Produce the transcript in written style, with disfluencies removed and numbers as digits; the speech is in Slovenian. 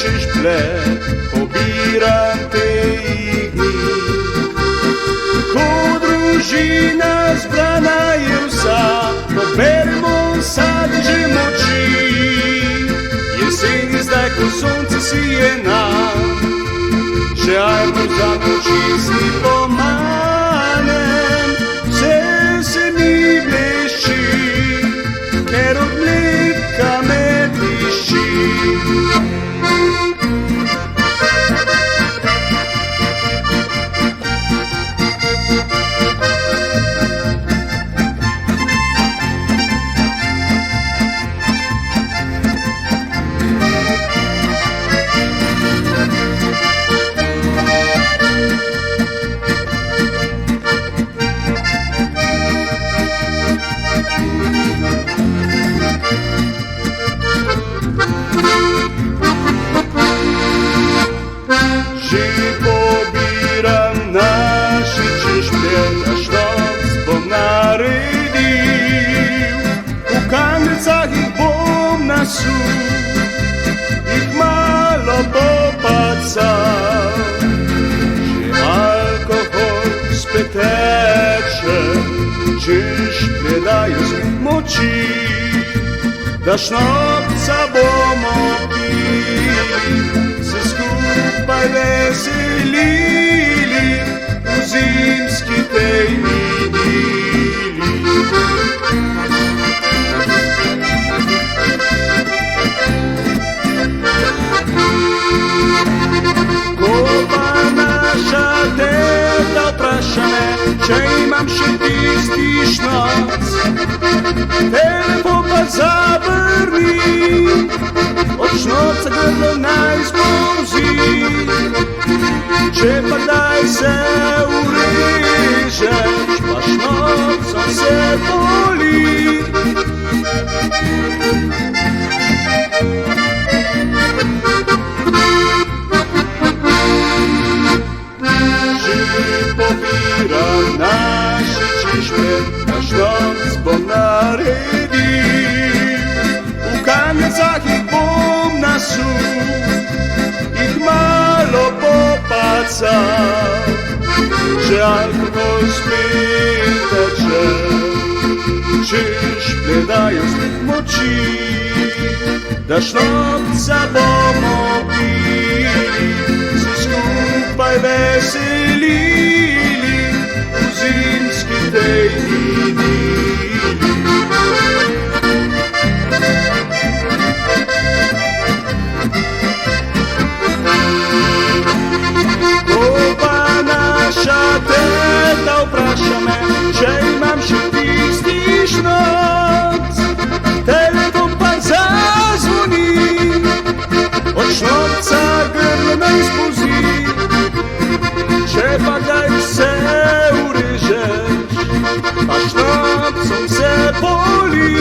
Słyszysz plec, pobieram tej dni. Ko družina zbrana je vsa, poberemo sad že moči. Jesen zdaj, ko sonce sije nam, že ajmo za noči si pomanem. Vse se mi blešči, ker od mleka med lišči. Že pobiram naše češplje, naš noc bom naredil. V kandelcah jih bom nasul, jih malo popacal. Že alkohol spet teče, češplje dajo moči, da šnopca bomo pili. Skupaj veselili v zimski tej idili. Ko pa naša teta vpraša me, če imam še tisti šnoc, telefon pa zavrni, od šnoca grlo naj spolzi. Če pa daj se urežeš, pa šnocom se boli. Že pobiram naše češplje, naš noc bom naredil. V kandelcah jih bom nasul, jih malo popacal. Že alkohol spet teče, češplje dajo moči, da šnopca bomo pili, se skupaj veselili v zimski tej idili. Teta vpraša me, če imam še tisti šnoc, telefon pa zazvoni, od šnopca grlo naj spolzi. Če pa daj se urežeš, pa šnopcom se boli.